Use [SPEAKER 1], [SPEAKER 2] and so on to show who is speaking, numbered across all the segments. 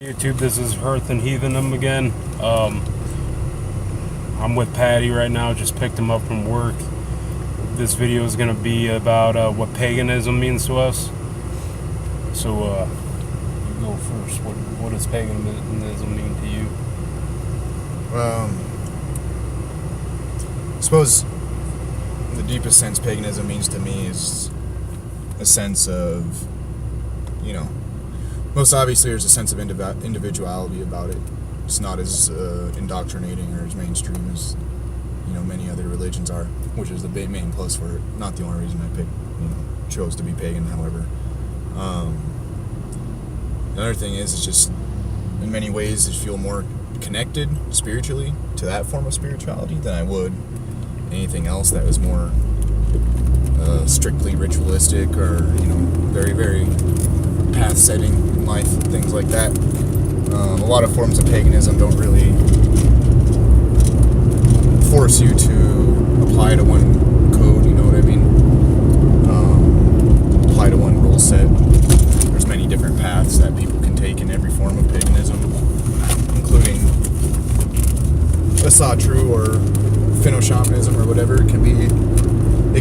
[SPEAKER 1] YouTube, this is Hearth and Heathenum again. I'm with Patty right now, just picked him up from work. This video is going to be about what paganism means to us. So, you go first. What does paganism mean to you?
[SPEAKER 2] I suppose in the deepest sense paganism means to me is a sense of, most obviously there's a sense of individuality about it. It's not as indoctrinating or as mainstream as, many other religions are, which is the main plus for it. Not the only reason I chose to be pagan, however. Another thing is, it's just, in many ways, I feel more connected spiritually to that form of spirituality than I would anything else that was more strictly ritualistic or, very, very path-setting in life, things like that. A lot of forms of paganism don't really force you to apply to one code, you know what I mean? Apply to one rule set. There's many different paths that people can take in every form of paganism, including Asatru or Finno-shamanism or whatever. It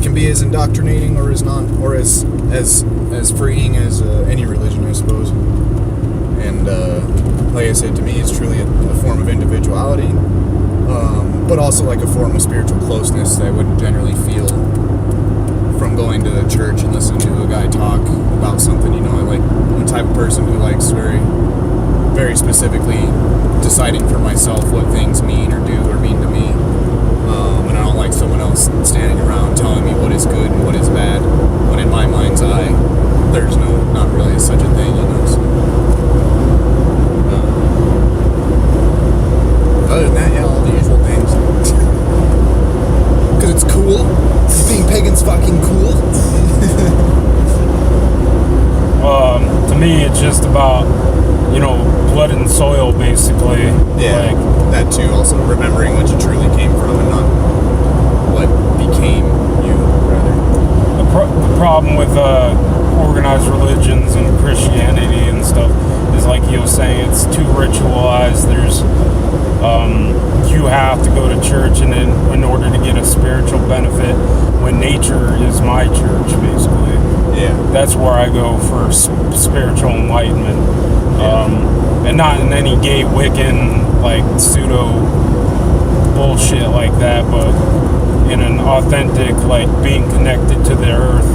[SPEAKER 2] can be as indoctrinating or as not, or as freeing as any religion, I suppose. And like I said, to me, it's truly a form of individuality, but also like a form of spiritual closeness that I wouldn't generally feel from going to the church and listening to a guy talk about something. I'm the type of person who likes very, very specifically deciding for myself what things mean or do or mean to me. And I don't like someone else standing around telling me what is good and what is bad, when in my mind's eye, there's not really such a thing, So, other than that, yeah, all the usual things. Because it's cool. Being pagan's fucking cool.
[SPEAKER 1] To me, it's just about, blood and soil, basically.
[SPEAKER 2] Yeah, that too. Also, remembering what you truly came from and not what became you, rather.
[SPEAKER 1] The problem with organized religions and Christianity and stuff is, like you were saying, it's too ritualized. There's you have to go to church and then in order to get a spiritual benefit, when nature is my church, basically.
[SPEAKER 2] Yeah,
[SPEAKER 1] that's where I go for spiritual enlightenment. And not in any gay Wiccan like pseudo bullshit like that, but in an authentic, like, being connected to the earth,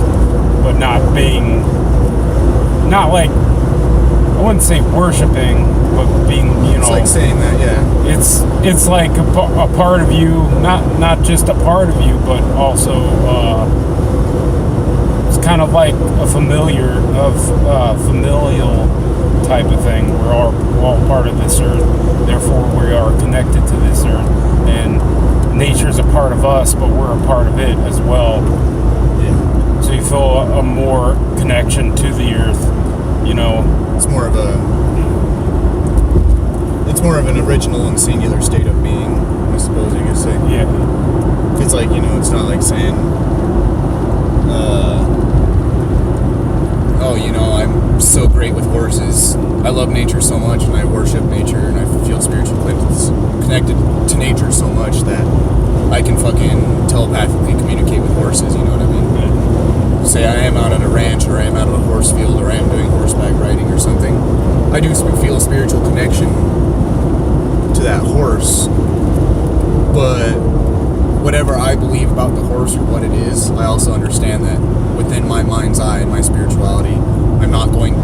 [SPEAKER 1] but not like, I wouldn't say worshiping, but being,
[SPEAKER 2] It's like saying that, yeah.
[SPEAKER 1] It's like a part of you, not just a part of you, but also, it's kind of like a familial type of thing. We're all part of this earth, therefore we are connected to this earth, and nature's a part of us, but we're a part of it as well.
[SPEAKER 2] Yeah.
[SPEAKER 1] So you feel a more connection to the earth,
[SPEAKER 2] It's more of an original and singular state of being, I suppose you could say.
[SPEAKER 1] Yeah.
[SPEAKER 2] It's like, it's not like saying, I'm so great with horses. I love nature so much and I worship nature and I feel spiritually connected to nature so much that I can fucking telepathically communicate with horses, you know what I mean?
[SPEAKER 1] Yeah.
[SPEAKER 2] Say I am out at a ranch or I am out at a horse field or I am doing horseback riding or something. I do feel a spiritual connection to that horse, but whatever I believe about the horse or what it is, I also understand that within my mind's eye and my spirituality,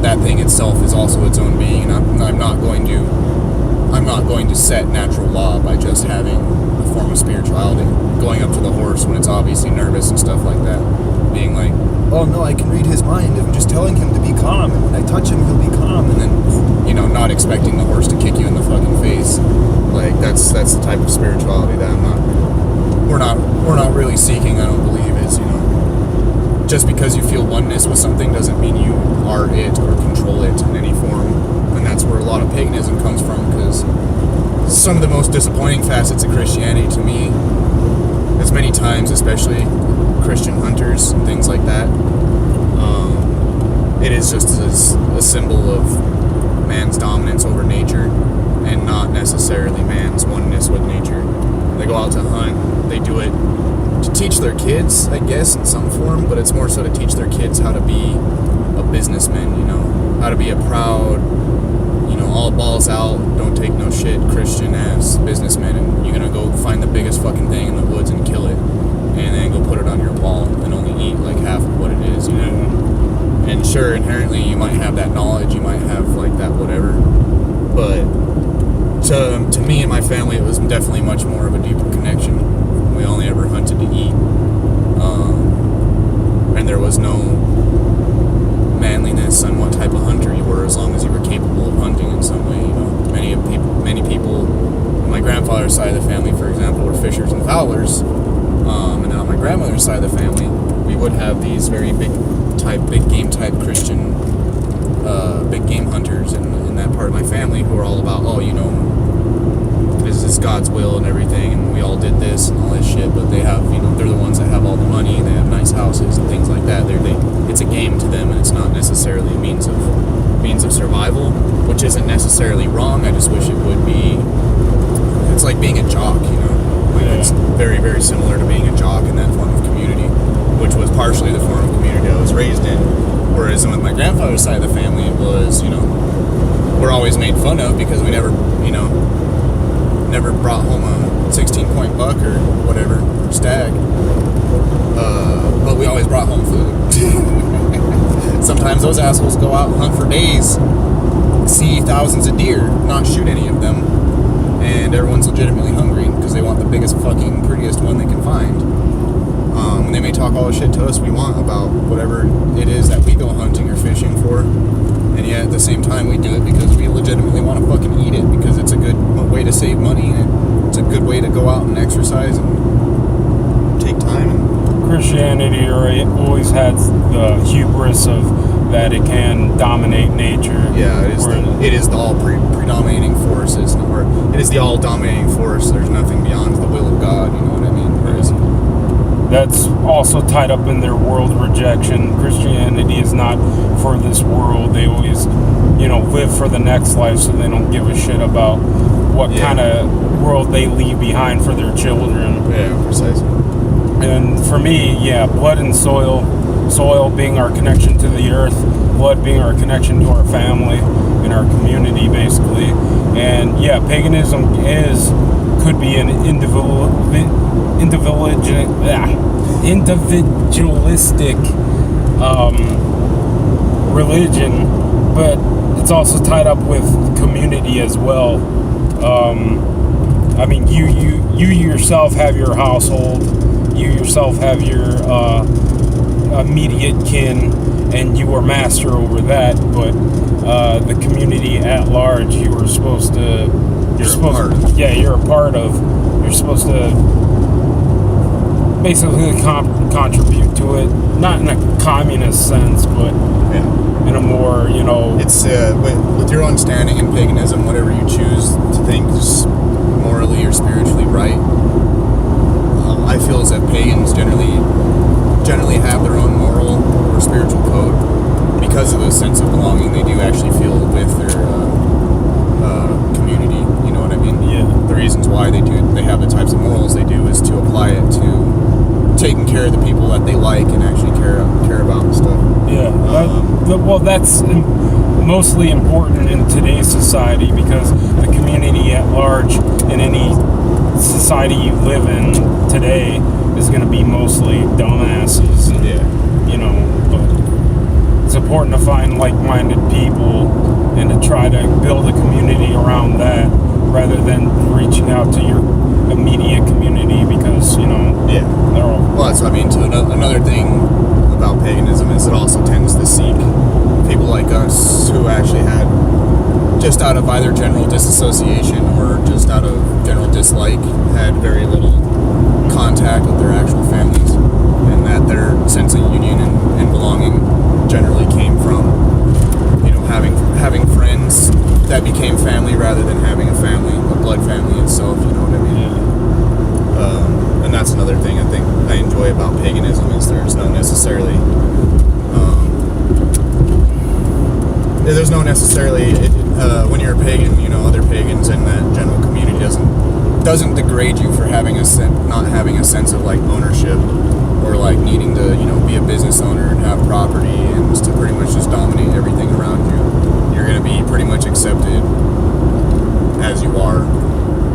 [SPEAKER 2] that thing itself is also its own being, and I'm not going to set natural law by just having a form of spirituality. Going up to the horse when it's obviously nervous and stuff like that, being like, oh no, I can read his mind, I'm just telling him to be calm, and when I touch him, he'll be calm, and then, not expecting the horse to kick you in the fucking face. Like, that's the type of spirituality that we're not really seeking, I don't believe, is, just because you feel oneness with something doesn't mean you are it or control it in any form. And that's where a lot of paganism comes from, because some of the most disappointing facets of Christianity to me, as many times, especially Christian hunters and things like that, it is just a symbol of man's dominance over nature and not necessarily man's oneness with nature. They go out to hunt. They do it to teach their kids, I guess, in some form, but it's more so to teach their kids how to be a businessman, you know, how to be a proud, you know, all balls out, don't take no shit Christian-ass businessman, and you're gonna go find the biggest fucking thing in the woods and kill it, and then go put it on your wall and only eat like half of what it is, you know. And sure, inherently you might have that knowledge, you might have like that whatever, but to me and my family, it was definitely much more of a deeper connection. We only ever hunted to eat, and there was no manliness on what type of hunter you were, as long as you were capable of hunting in some way. You know, many people on my grandfather's side of the family, for example, were fishers and fowlers, and then on my grandmother's side of the family, we would have these very big game type Christian big game hunters in that part of my family, who are all about, oh, you know, this is God's will and everything, and we all did this and all this shit. But they have, you know, they're the ones that have all the money, they have nice houses and things like that. It's a game to them, and it's not necessarily a means of survival, which isn't necessarily wrong. I just wish it would be. It's like being a jock, you know. Like, it's very, very similar to being a jock in that form of community, which was partially the form of community I was raised in. Whereas with my grandfather's side of the family, it was, you know, we're always made fun of because we never brought home a 16-point buck or whatever, stag. But we always brought home food. Sometimes those assholes go out and hunt for days, see thousands of deer, not shoot any of them, and everyone's legitimately hungry because they want the biggest fucking prettiest one they can find. They may talk all the shit to us we want about whatever it is that we go hunting or fishing for, and yet at the same time we do it because we legitimately want to fucking eat it, because it's a good way to save money, and it's a good way to go out and exercise and take time. And
[SPEAKER 1] Christianity always had the hubris of that it can dominate nature.
[SPEAKER 2] Yeah, it is the all predominating force. It is the all dominating force. There's nothing beyond the will of God. You know what I mean? Whereas
[SPEAKER 1] that's also tied up in their world rejection. Christianity is not for this world. They always, you know, live for the next life, so they don't give a shit about what kind of world they leave behind for their children.
[SPEAKER 2] Yeah, precisely.
[SPEAKER 1] And for me, blood and soil being our connection to the earth, blood being our connection to our family and our community, basically. And paganism could be an individualistic religion, but it's also tied up with community as well. I mean, you yourself have your household, you yourself have your immediate kin, and you are master over that. But the community at large, you're a part of. You're supposed to basically contribute to it, not in a communist sense, but in a more, you know.
[SPEAKER 2] It's with your own standing in paganism, whatever you choose to think is morally or spiritually right. I feel as if pagans generally have their own moral or spiritual code because of the sense of belonging they do actually feel with their community. You know what I mean?
[SPEAKER 1] Yeah.
[SPEAKER 2] The reasons why they have the types of morals they do is to apply it to taking care of the people that they like and actually care about and stuff.
[SPEAKER 1] Yeah. That's mostly important in today's society, because the community at large in any society you live in today is going to be mostly dumbasses. You know, but it's important to find like-minded people and to try to build a community around that, rather than reaching out to your immediate community, because, you know, they're all...
[SPEAKER 2] Well, that's what I mean. Another thing about paganism is it also tends to seek people like us who actually had, just out of either general disassociation or just out of general dislike, had very little contact with their actual families, and that their sense of union and belonging generally came from, you know, having friends that became family rather than having a family, a blood family itself. You know what I mean? And that's another thing I think I enjoy about paganism, is there's no necessarily there's no necessarily when you're a pagan, you know, other pagans in that general community doesn't degrade you for having not having a sense of like ownership or like needing to, you know, be a business owner and have property and to pretty much just dominate everything around you. You're going to be pretty much accepted as you are,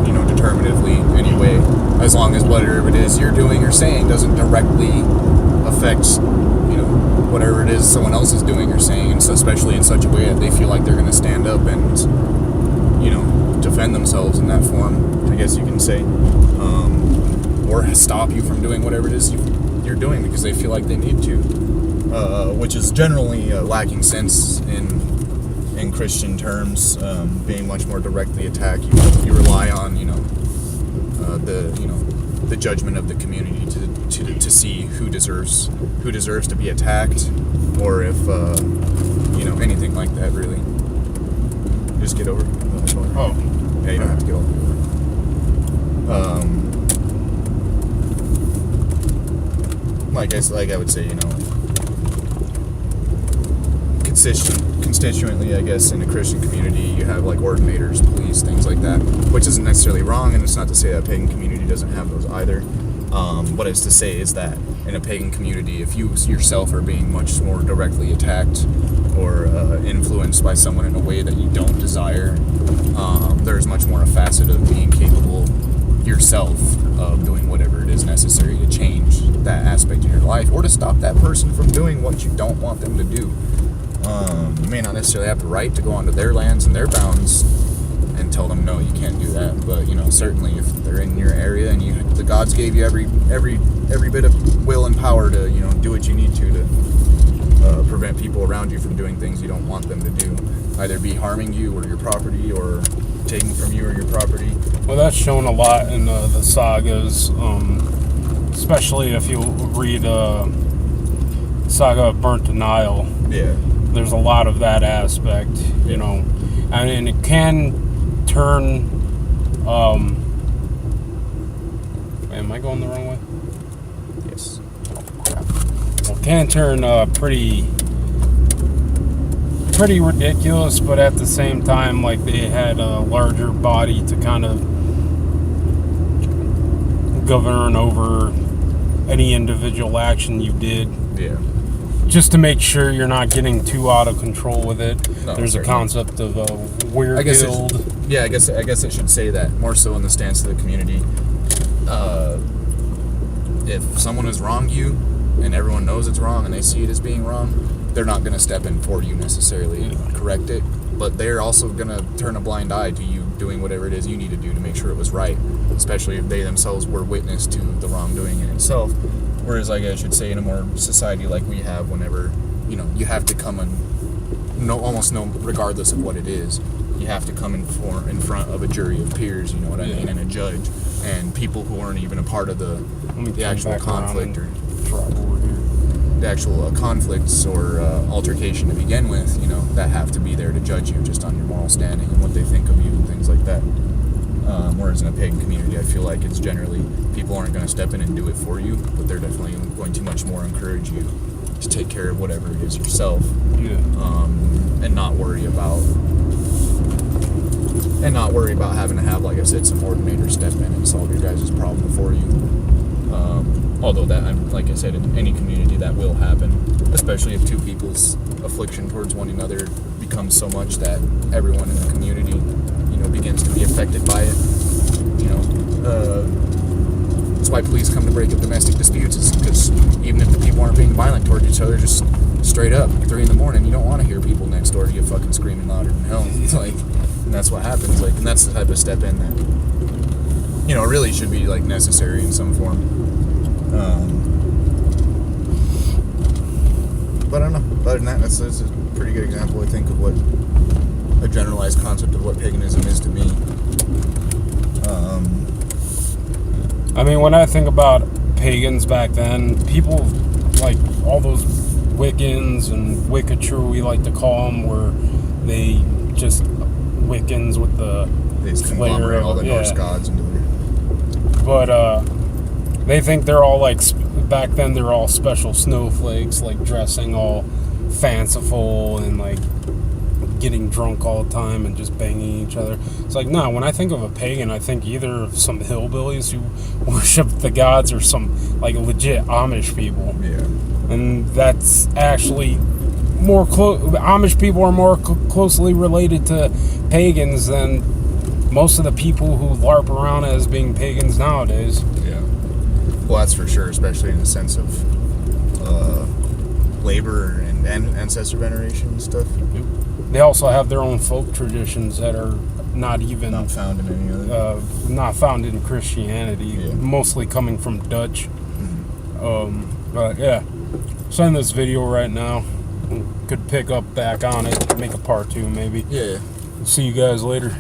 [SPEAKER 2] you know, determinatively anyway, as long as whatever it is you're doing or saying doesn't directly affect, you know, whatever it is someone else is doing or saying, and so especially in such a way that they feel like they're going to stand up and, you know, defend themselves in that form, I guess you can say, or stop you from doing whatever it is you're doing because they feel like they need to, which is generally lacking sense in Christian terms, being much more directly attacked. You rely on, you know, the judgment of the community to see who deserves to be attacked, or if you know, anything like that. Really, just get over.
[SPEAKER 1] Oh,
[SPEAKER 2] yeah, you don't have to get all the way over. Like I would say, you know, constituently, I guess, in a Christian community, you have like ordinators, police, things like that, which isn't necessarily wrong, and it's not to say that pagan community doesn't have those either. What it's to say is that in a pagan community, if you yourself are being much more directly attacked or influenced by someone in a way that you don't desire, there's much more a facet of being capable yourself of doing whatever it is necessary to change that aspect in your life, or to stop that person from doing what you don't want them to do. You may not necessarily have the right to go onto their lands and their bounds and tell them, no, you can't do that. But, you know, certainly if they're in your area and the gods gave you every bit of will and power to, you know, do what you need to prevent people around you from doing things you don't want them to do, either be harming you or your property, or taking from you or your property.
[SPEAKER 1] Well, that's shown a lot in the sagas, especially if you read Saga of Burnt Denial.
[SPEAKER 2] Yeah.
[SPEAKER 1] There's a lot of that aspect, you know, and it can turn. Am I going the wrong way?
[SPEAKER 2] Yes.
[SPEAKER 1] Oh, crap. Well, it can turn pretty ridiculous, but at the same time, like, they had a larger body to kind of govern over any individual action you did.
[SPEAKER 2] Yeah.
[SPEAKER 1] Just to make sure you're not getting too out of control with it.
[SPEAKER 2] No,
[SPEAKER 1] there's a concept of a weird guild.
[SPEAKER 2] I guess it should say that more so in the stance of the community. If someone has wronged you and everyone knows it's wrong and they see it as being wrong, they're not going to step in for you necessarily and correct it, but they're also going to turn a blind eye to you doing whatever it is you need to do to make sure it was right, especially if they themselves were witness to the wrongdoing in itself. Whereas, like I should say, in a more society like we have, whenever, you know, you have to come almost regardless of what it is, you have to come in front of a jury of peers, you know what I mean, and a judge, and people who aren't even a part of the actual conflict or the actual conflicts or altercation to begin with, you know, that have to be there to judge you just on your moral standing and what they think of you and things like that. Whereas in a pagan community, I feel like it's generally people aren't going to step in and do it for you, but they're definitely going to much more encourage you to take care of whatever it is yourself, and not worry about having to have, like I said, some ordinator step in and solve your guys' problem for you. Although that, like I said, in any community that will happen, especially if two people's affliction towards one another becomes so much that everyone in the community, you know, begins to be affected by it. You know, that's why police come to break up domestic disputes, is because even if the people aren't being violent towards each other, just straight up, 3 a.m, you don't want to hear people next door to you fucking screaming louder than hell. It's like, and that's what happens. Like, and that's the type of step in that, you know, really should be like necessary in some form. But I don't know. Other than that, that's a pretty good example, I think, of what a generalized concept of what paganism is to me.
[SPEAKER 1] I mean, when I think about pagans back then, people like all those Wiccans and Wicketru, we like to call them, were they just Wiccans with the
[SPEAKER 2] they just conglomerate all the Norse gods into their...
[SPEAKER 1] But they think they're all like, back then they're all special snowflakes, like dressing all fanciful and like getting drunk all the time and just banging each other. It's like, no, when I think of a pagan, I think either of some hillbillies who worship the gods or some like legit Amish people.
[SPEAKER 2] Yeah.
[SPEAKER 1] And that's actually more Amish people are more closely related to pagans than most of the people who LARP around as being pagans nowadays.
[SPEAKER 2] Yeah. Well, that's for sure, especially in the sense of labor and ancestor veneration and stuff.
[SPEAKER 1] They also have their own folk traditions that are not
[SPEAKER 2] found in any other.
[SPEAKER 1] Not found in Christianity.
[SPEAKER 2] Yeah.
[SPEAKER 1] Mostly coming from Dutch. But yeah, send this video right now. Could pick up back on it, make a part 2 maybe.
[SPEAKER 2] Yeah.
[SPEAKER 1] See you guys later.